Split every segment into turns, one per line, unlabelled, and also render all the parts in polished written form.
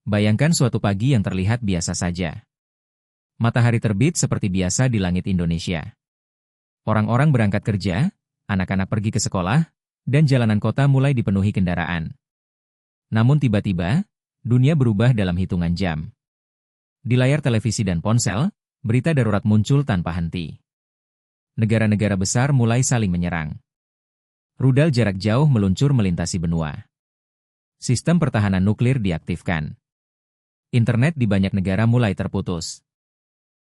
Bayangkan suatu pagi yang terlihat biasa saja. Matahari terbit seperti biasa di langit Indonesia. Orang-orang berangkat kerja, anak-anak pergi ke sekolah, dan jalanan kota mulai dipenuhi kendaraan. Namun tiba-tiba, dunia berubah dalam hitungan jam. Di layar televisi dan ponsel, berita darurat muncul tanpa henti. Negara-negara besar mulai saling menyerang. Rudal jarak jauh meluncur melintasi benua. Sistem pertahanan nuklir diaktifkan. Internet di banyak negara mulai terputus.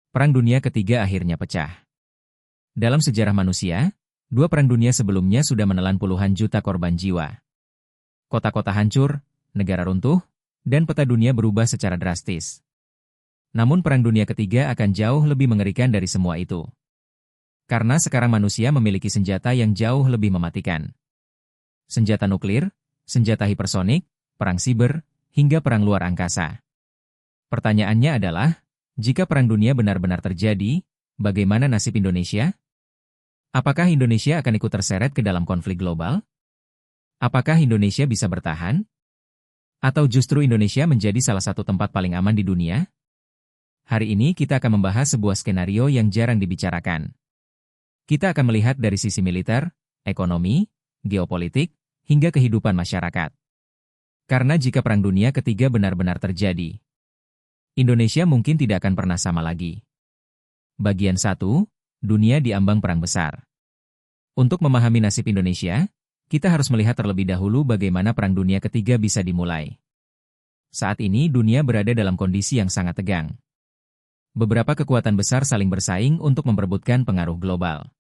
Perang Dunia Ketiga akhirnya pecah. Dalam sejarah manusia, dua perang dunia sebelumnya sudah menelan puluhan juta korban jiwa. Kota-kota hancur, negara runtuh, dan peta dunia berubah secara drastis. Namun Perang Dunia Ketiga akan jauh lebih mengerikan dari semua itu. Karena sekarang manusia memiliki senjata yang jauh lebih mematikan. Senjata nuklir, senjata hipersonik, perang siber, hingga perang luar angkasa. Pertanyaannya adalah, jika Perang Dunia benar-benar terjadi, bagaimana nasib Indonesia? Apakah Indonesia akan ikut terseret ke dalam konflik global? Apakah Indonesia bisa bertahan? Atau justru Indonesia menjadi salah satu tempat paling aman di dunia? Hari ini kita akan membahas sebuah skenario yang jarang dibicarakan. Kita akan melihat dari sisi militer, ekonomi, geopolitik, hingga kehidupan masyarakat. Karena jika Perang Dunia Ketiga benar-benar terjadi, Indonesia mungkin tidak akan pernah sama lagi. Bagian 1, Dunia di Ambang Perang Besar. Untuk memahami nasib Indonesia, kita harus melihat terlebih dahulu bagaimana Perang Dunia Ketiga bisa dimulai. Saat ini dunia berada dalam kondisi yang sangat tegang. Beberapa kekuatan besar saling bersaing untuk memperebutkan pengaruh global.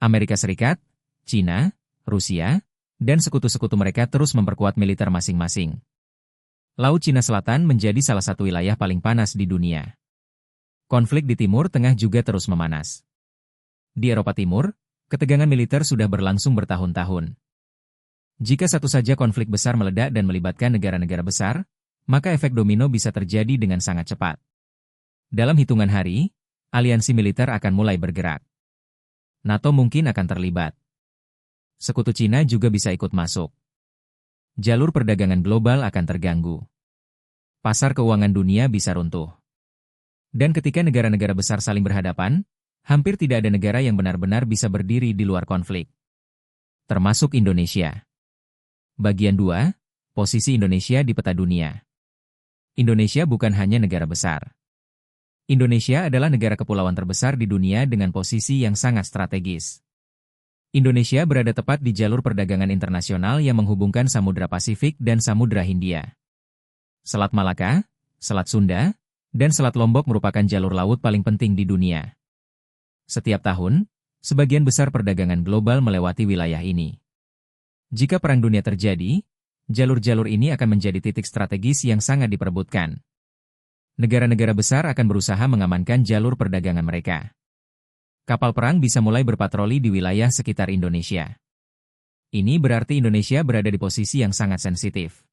Amerika Serikat, China, Rusia, dan sekutu-sekutu mereka terus memperkuat militer masing-masing. Laut Cina Selatan menjadi salah satu wilayah paling panas di dunia. Konflik di Timur Tengah juga terus memanas. Di Eropa Timur, ketegangan militer sudah berlangsung bertahun-tahun. Jika satu saja konflik besar meledak dan melibatkan negara-negara besar, maka efek domino bisa terjadi dengan sangat cepat. Dalam hitungan hari, aliansi militer akan mulai bergerak. NATO mungkin akan terlibat. Sekutu Cina juga bisa ikut masuk. Jalur perdagangan global akan terganggu. Pasar keuangan dunia bisa runtuh. Dan ketika negara-negara besar saling berhadapan, hampir tidak ada negara yang benar-benar bisa berdiri di luar konflik. Termasuk Indonesia. Bagian 2, posisi Indonesia di peta dunia. Indonesia bukan hanya negara besar. Indonesia adalah negara kepulauan terbesar di dunia dengan posisi yang sangat strategis. Indonesia berada tepat di jalur perdagangan internasional yang menghubungkan Samudra Pasifik dan Samudra Hindia. Selat Malaka, Selat Sunda, dan Selat Lombok merupakan jalur laut paling penting di dunia. Setiap tahun, sebagian besar perdagangan global melewati wilayah ini. Jika Perang Dunia terjadi, jalur-jalur ini akan menjadi titik strategis yang sangat diperebutkan. Negara-negara besar akan berusaha mengamankan jalur perdagangan mereka. Kapal perang bisa mulai berpatroli di wilayah sekitar Indonesia. Ini berarti Indonesia berada di posisi yang sangat sensitif.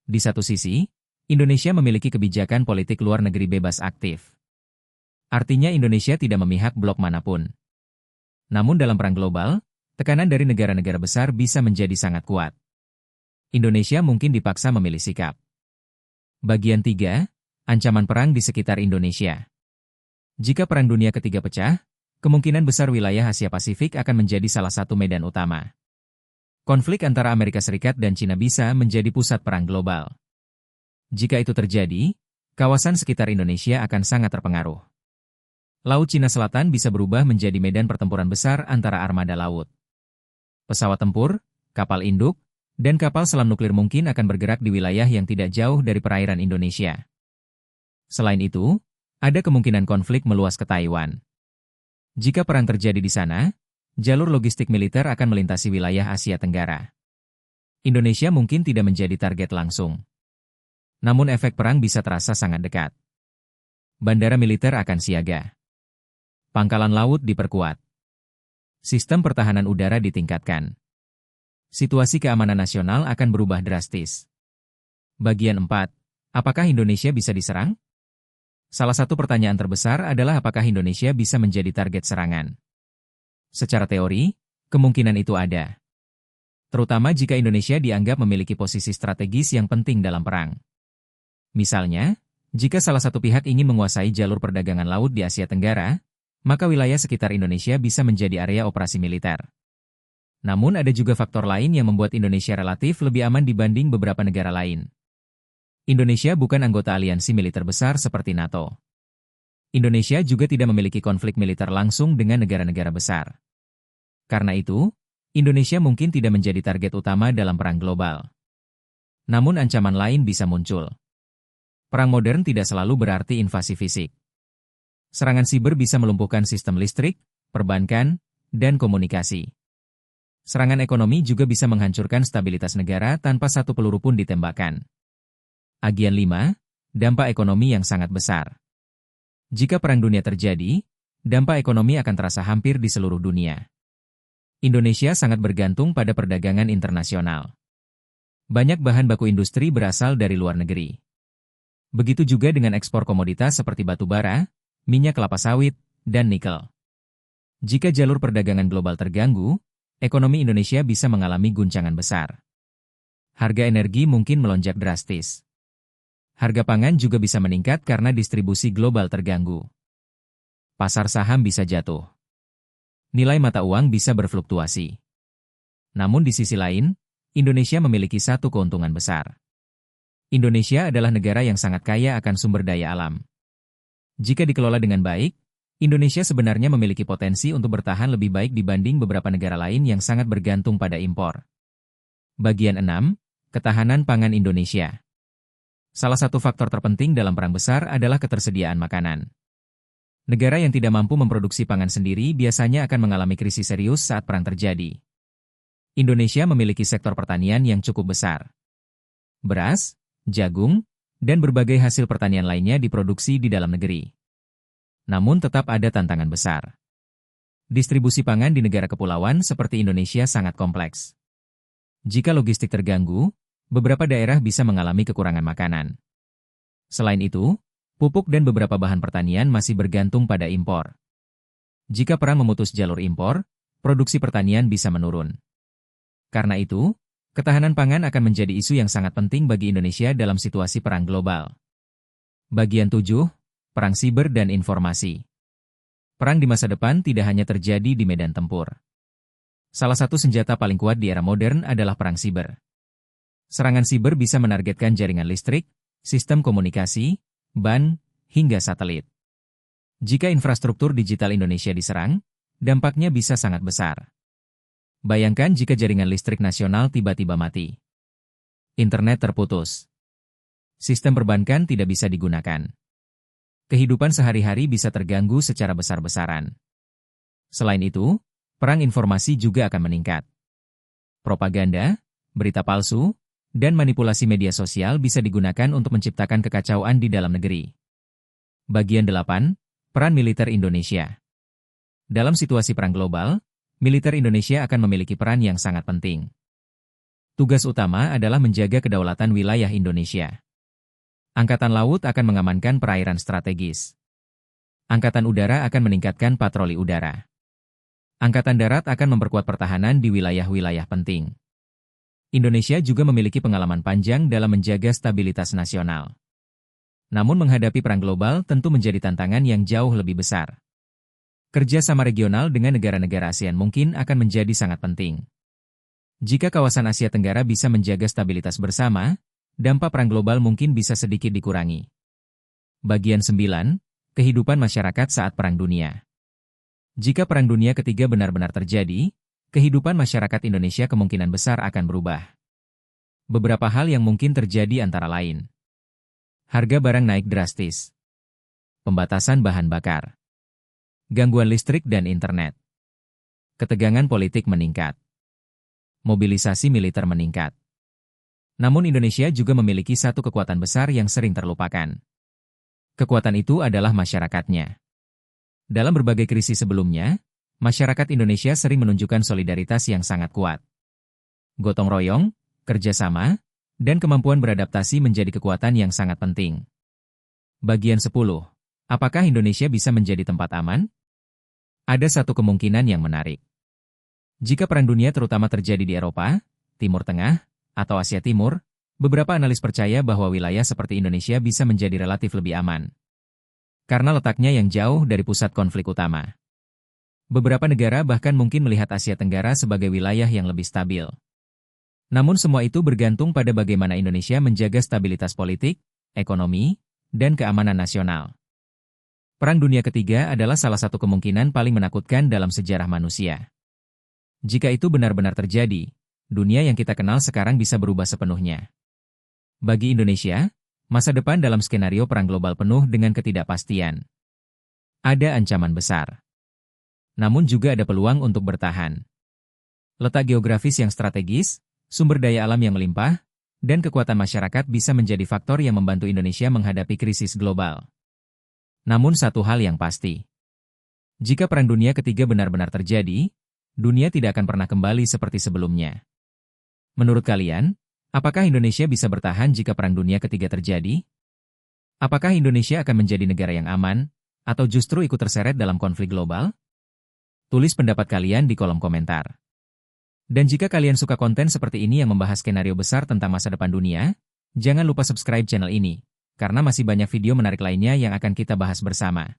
Di satu sisi, Indonesia memiliki kebijakan politik luar negeri bebas aktif. Artinya Indonesia tidak memihak blok manapun. Namun dalam perang global, tekanan dari negara-negara besar bisa menjadi sangat kuat. Indonesia mungkin dipaksa memilih sikap. Bagian 3, ancaman perang di sekitar Indonesia. Jika Perang Dunia Ketiga pecah, kemungkinan besar wilayah Asia Pasifik akan menjadi salah satu medan utama. Konflik antara Amerika Serikat dan China bisa menjadi pusat perang global. Jika itu terjadi, kawasan sekitar Indonesia akan sangat terpengaruh. Laut Cina Selatan bisa berubah menjadi medan pertempuran besar antara armada laut. Pesawat tempur, kapal induk, dan kapal selam nuklir mungkin akan bergerak di wilayah yang tidak jauh dari perairan Indonesia. Selain itu, ada kemungkinan konflik meluas ke Taiwan. Jika perang terjadi di sana, jalur logistik militer akan melintasi wilayah Asia Tenggara. Indonesia mungkin tidak menjadi target langsung. Namun efek perang bisa terasa sangat dekat. Bandara militer akan siaga. Pangkalan laut diperkuat. Sistem pertahanan udara ditingkatkan. Situasi keamanan nasional akan berubah drastis. Bagian 4. Apakah Indonesia bisa diserang? Salah satu pertanyaan terbesar adalah apakah Indonesia bisa menjadi target serangan. Secara teori, kemungkinan itu ada. Terutama jika Indonesia dianggap memiliki posisi strategis yang penting dalam perang. Misalnya, jika salah satu pihak ingin menguasai jalur perdagangan laut di Asia Tenggara, maka wilayah sekitar Indonesia bisa menjadi area operasi militer. Namun ada juga faktor lain yang membuat Indonesia relatif lebih aman dibanding beberapa negara lain. Indonesia bukan anggota aliansi militer besar seperti NATO. Indonesia juga tidak memiliki konflik militer langsung dengan negara-negara besar. Karena itu, Indonesia mungkin tidak menjadi target utama dalam perang global. Namun ancaman lain bisa muncul. Perang modern tidak selalu berarti invasi fisik. Serangan siber bisa melumpuhkan sistem listrik, perbankan, dan komunikasi. Serangan ekonomi juga bisa menghancurkan stabilitas negara tanpa satu peluru pun ditembakkan. Agian 5, dampak ekonomi yang sangat besar. Jika perang dunia terjadi, dampak ekonomi akan terasa hampir di seluruh dunia. Indonesia sangat bergantung pada perdagangan internasional. Banyak bahan baku industri berasal dari luar negeri. Begitu juga dengan ekspor komoditas seperti batu bara, minyak kelapa sawit, dan nikel. Jika jalur perdagangan global terganggu, ekonomi Indonesia bisa mengalami guncangan besar. Harga energi mungkin melonjak drastis. Harga pangan juga bisa meningkat karena distribusi global terganggu. Pasar saham bisa jatuh. Nilai mata uang bisa berfluktuasi. Namun di sisi lain, Indonesia memiliki satu keuntungan besar. Indonesia adalah negara yang sangat kaya akan sumber daya alam. Jika dikelola dengan baik, Indonesia sebenarnya memiliki potensi untuk bertahan lebih baik dibanding beberapa negara lain yang sangat bergantung pada impor. Bagian 6, ketahanan pangan Indonesia. Salah satu faktor terpenting dalam perang besar adalah ketersediaan makanan. Negara yang tidak mampu memproduksi pangan sendiri biasanya akan mengalami krisis serius saat perang terjadi. Indonesia memiliki sektor pertanian yang cukup besar. Beras, jagung, dan berbagai hasil pertanian lainnya diproduksi di dalam negeri. Namun tetap ada tantangan besar. Distribusi pangan di negara kepulauan seperti Indonesia sangat kompleks. Jika logistik terganggu, beberapa daerah bisa mengalami kekurangan makanan. Selain itu, pupuk dan beberapa bahan pertanian masih bergantung pada impor. Jika perang memutus jalur impor, produksi pertanian bisa menurun. Karena itu, ketahanan pangan akan menjadi isu yang sangat penting bagi Indonesia dalam situasi perang global. Bagian 7, perang siber dan informasi. Perang di masa depan tidak hanya terjadi di medan tempur. Salah satu senjata paling kuat di era modern adalah perang siber. Serangan siber bisa menargetkan jaringan listrik, sistem komunikasi, ban, hingga satelit. Jika infrastruktur digital Indonesia diserang, dampaknya bisa sangat besar. Bayangkan jika jaringan listrik nasional tiba-tiba mati. Internet terputus. Sistem perbankan tidak bisa digunakan. Kehidupan sehari-hari bisa terganggu secara besar-besaran. Selain itu, perang informasi juga akan meningkat. Propaganda, berita palsu, dan manipulasi media sosial bisa digunakan untuk menciptakan kekacauan di dalam negeri. Bagian 8, peran militer Indonesia. Dalam situasi perang global, militer Indonesia akan memiliki peran yang sangat penting. Tugas utama adalah menjaga kedaulatan wilayah Indonesia. Angkatan Laut akan mengamankan perairan strategis. Angkatan Udara akan meningkatkan patroli udara. Angkatan Darat akan memperkuat pertahanan di wilayah-wilayah penting. Indonesia juga memiliki pengalaman panjang dalam menjaga stabilitas nasional. Namun menghadapi perang global tentu menjadi tantangan yang jauh lebih besar. Kerja sama regional dengan negara-negara ASEAN mungkin akan menjadi sangat penting. Jika kawasan Asia Tenggara bisa menjaga stabilitas bersama, dampak perang global mungkin bisa sedikit dikurangi. Bagian 9, kehidupan masyarakat saat Perang Dunia. Jika Perang Dunia Ketiga benar-benar terjadi, kehidupan masyarakat Indonesia kemungkinan besar akan berubah. Beberapa hal yang mungkin terjadi antara lain. Harga barang naik drastis. Pembatasan bahan bakar. Gangguan listrik dan internet. Ketegangan politik meningkat. Mobilisasi militer meningkat. Namun Indonesia juga memiliki satu kekuatan besar yang sering terlupakan. Kekuatan itu adalah masyarakatnya. Dalam berbagai krisis sebelumnya, masyarakat Indonesia sering menunjukkan solidaritas yang sangat kuat. Gotong royong, kerjasama, dan kemampuan beradaptasi menjadi kekuatan yang sangat penting. Bagian 10. Apakah Indonesia bisa menjadi tempat aman? Ada satu kemungkinan yang menarik. Jika Perang Dunia terutama terjadi di Eropa, Timur Tengah, atau Asia Timur, Beberapa analis percaya bahwa wilayah seperti Indonesia bisa menjadi relatif lebih aman. Karena letaknya yang jauh dari pusat konflik utama. Beberapa negara bahkan mungkin melihat Asia Tenggara sebagai wilayah yang lebih stabil. Namun semua itu bergantung pada bagaimana Indonesia menjaga stabilitas politik, ekonomi, dan keamanan nasional. Perang Dunia Ketiga adalah salah satu kemungkinan paling menakutkan dalam sejarah manusia. Jika itu benar-benar terjadi, dunia yang kita kenal sekarang bisa berubah sepenuhnya. Bagi Indonesia, masa depan dalam skenario perang global penuh dengan ketidakpastian. Ada ancaman besar. Namun juga ada peluang untuk bertahan. Letak geografis yang strategis, sumber daya alam yang melimpah, dan kekuatan masyarakat bisa menjadi faktor yang membantu Indonesia menghadapi krisis global. Namun satu hal yang pasti. Jika Perang Dunia Ketiga benar-benar terjadi, dunia tidak akan pernah kembali seperti sebelumnya. Menurut kalian, apakah Indonesia bisa bertahan jika Perang Dunia Ketiga terjadi? Apakah Indonesia akan menjadi negara yang aman, atau justru ikut terseret dalam konflik global? Tulis pendapat kalian di kolom komentar. Dan jika kalian suka konten seperti ini yang membahas skenario besar tentang masa depan dunia, jangan lupa subscribe channel ini, karena masih banyak video menarik lainnya yang akan kita bahas bersama.